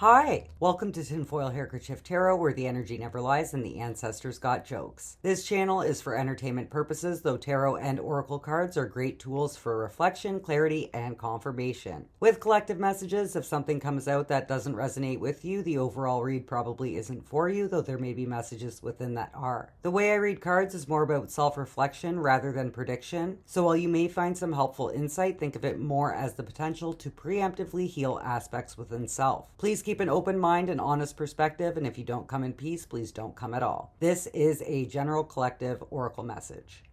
Hi, welcome to Tinfoil Handkerchief Tarot, where the energy never lies and the ancestors got jokes. This channel is for entertainment purposes, though tarot and oracle cards are great tools for reflection, clarity, and confirmation. With collective messages, if something comes out that doesn't resonate with you, the overall read probably isn't for you, though there may be messages within that are. The way I read cards is more about self-reflection rather than prediction, so while you may find some helpful insight, think of it more as the potential to preemptively heal aspects within self. Please keep an open mind and honest perspective, and if you don't come in peace, please don't come at all. This is a general collective oracle message.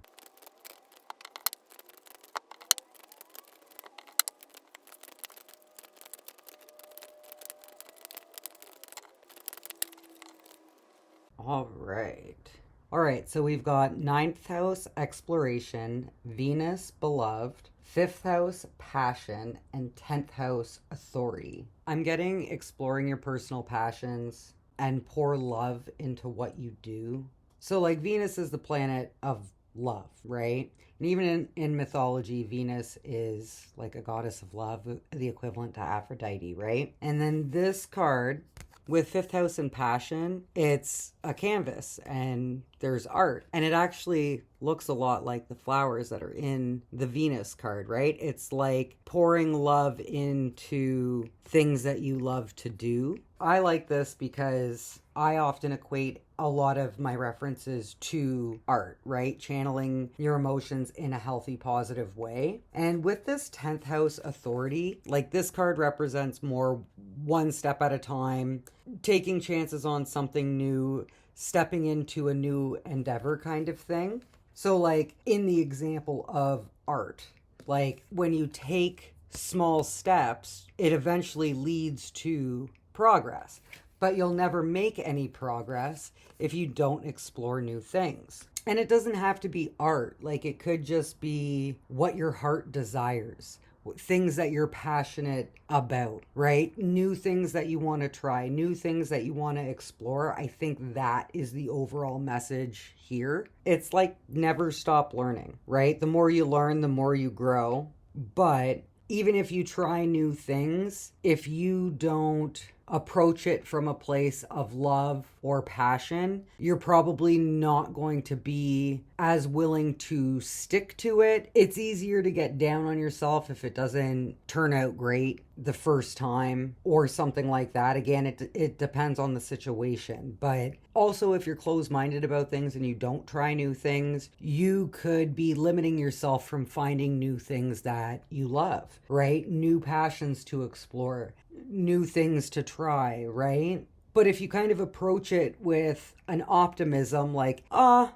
All right, so we've got 9th house exploration, Venus beloved, 5th house passion, and 10th house authority. I'm getting exploring your personal passions and pour love into what you do. So like Venus is the planet of love, right? And even in mythology, Venus is like a goddess of love, the equivalent to Aphrodite, right? And then this card with 5th house and passion, it's a canvas and there's art. And it actually looks a lot like the flowers that are in the Venus card, right? It's like pouring love into things that you love to do. I like this because I often equate a lot of my references to art, right? Channeling your emotions in a healthy, positive way. And with this 10th house authority, like this card represents more one step at a time, taking chances on something new, stepping into a new endeavor kind of thing. So like in the example of art, like when you take small steps, it eventually leads to progress. But you'll never make any progress if you don't explore new things. And it doesn't have to be art. Like it could just be what your heart desires, things that you're passionate about, right? New things that you want to try, new things that you want to explore. I think that is the overall message here. It's like never stop learning, right? The more you learn, the more you grow. But even if you try new things, if you don't approach it from a place of love or passion, you're probably not going to be as willing to stick to it. It's easier to get down on yourself if it doesn't turn out great the first time or something like that. Again, it depends on the situation. But also, if you're closed-minded about things and you don't try new things, you could be limiting yourself from finding new things that you love, right? New passions to explore, new things to try, right? But if you kind of approach it with an optimism like,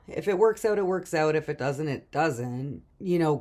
if it works out, it works out. If it doesn't, it doesn't,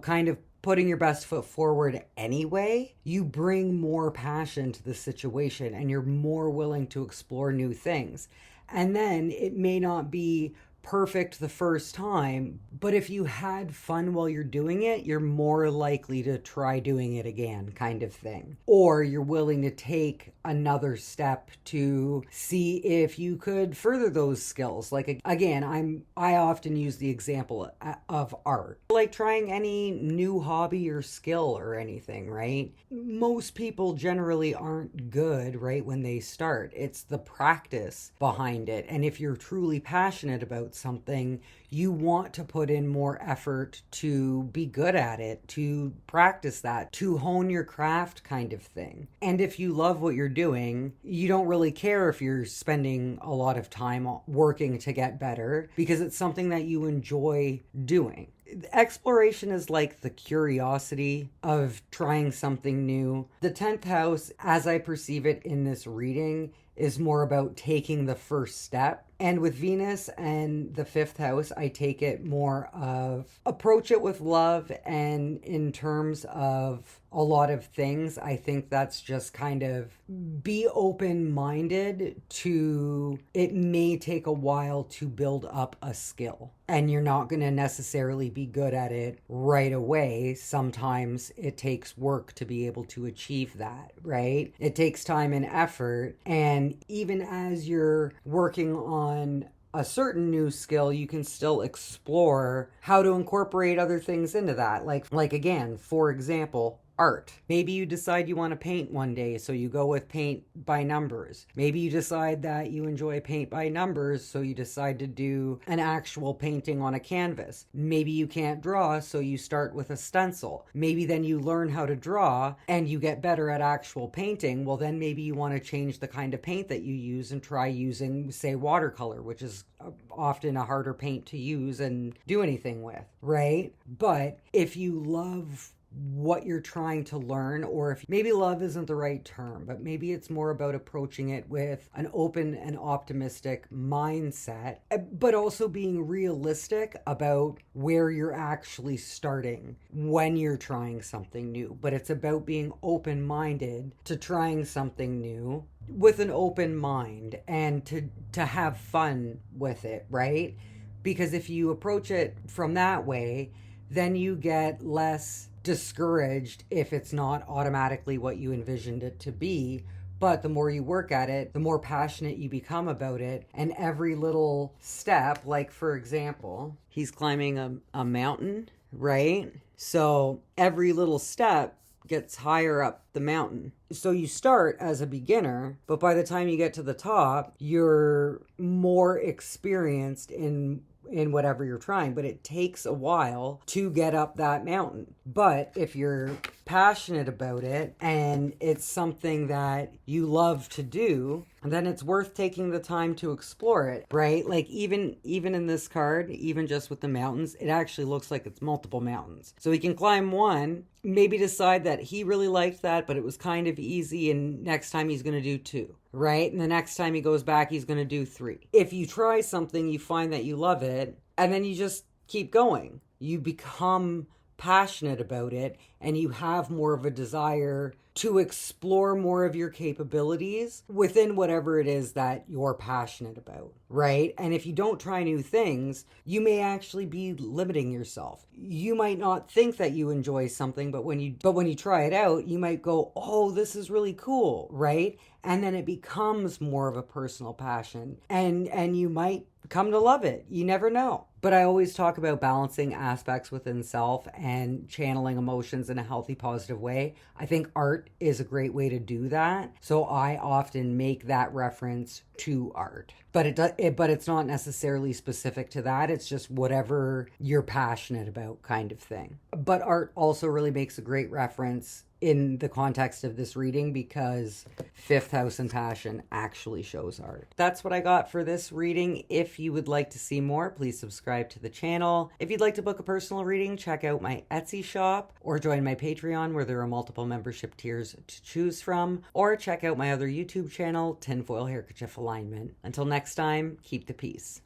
kind of putting your best foot forward anyway, you bring more passion to the situation and you're more willing to explore new things. And then it may not be perfect the first time, but if you had fun while you're doing it, you're more likely to try doing it again, kind of thing. Or you're willing to take another step to see if you could further those skills. Like again, I often use the example of art. Like trying any new hobby or skill or anything, right? Most people generally aren't good right when they start. It's the practice behind it. And if you're truly passionate about something, you want to put in more effort to be good at it, to practice that, to hone your craft kind of thing. And if you love what you're doing, you don't really care if you're spending a lot of time working to get better because it's something that you enjoy doing. Exploration is like the curiosity of trying something new. The 10th house, as I perceive it in this reading, is more about taking the first step. And with Venus and the 5th house, I take it more of approach it with love. And in terms of a lot of things, I think that's just kind of be open-minded to it may take a while to build up a skill. And you're not going to necessarily be good at it right away. Sometimes it takes work to be able to achieve that, right? It takes time and effort. And even as you're working on a certain new skill, you can still explore how to incorporate other things into that. Like again, for example, art. Maybe you decide you want to paint one day, so you go with paint by numbers. Maybe you decide that you enjoy paint by numbers, so you decide to do an actual painting on a canvas. Maybe you can't draw, so you start with a stencil. Maybe then you learn how to draw and you get better at actual painting. Well, then maybe you want to change the kind of paint that you use and try using, say, watercolor, which is often a harder paint to use and do anything with, right? But if you love what you're trying to learn, or if maybe love isn't the right term, but maybe it's more about approaching it with an open and optimistic mindset, but also being realistic about where you're actually starting when you're trying something new. But it's about being open-minded to trying something new with an open mind and to have fun with it, right? Because if you approach it from that way, then you get less discouraged if it's not automatically what you envisioned it to be. But the more you work at it, the more passionate you become about it. And every little step, like for example, he's climbing a mountain, right? So every little step gets higher up the mountain. So you start as a beginner, but by the time you get to the top, you're more experienced in whatever you're trying, but it takes a while to get up that mountain. But if you're passionate about it and it's something that you love to do, then it's worth taking the time to explore it, right? Like even in this card, even just with the mountains, it actually looks like it's multiple mountains. So he can climb one, maybe decide that he really liked that, but it was kind of easy, and next time he's going to do two, right? And the next time he goes back, he's going to do three. If you try something, you find that you love it, and then you just keep going. You become passionate about it, and you have more of a desire to explore more of your capabilities within whatever it is that you're passionate about, right? And if you don't try new things, you may actually be limiting yourself. You might not think that you enjoy something, but when you try it out, you might go, "Oh, this is really cool," right? And then it becomes more of a personal passion, and you might come to love it. You never know. But I always talk about balancing aspects within self and channeling emotions in a healthy, positive way. I think art is a great way to do that. So I often make that reference to art. But it's not necessarily specific to that. It's just whatever you're passionate about kind of thing. But art also really makes a great reference in the context of this reading because fifth house and passion actually shows art. That's what I got for this reading. If you would like to see more, please subscribe to the channel. If you'd like to book a personal reading, check out my Etsy shop or join my Patreon where there are multiple membership tiers to choose from, or check out my other YouTube channel, Tinfoil Handkerchief Alignment. Until next time, keep the peace.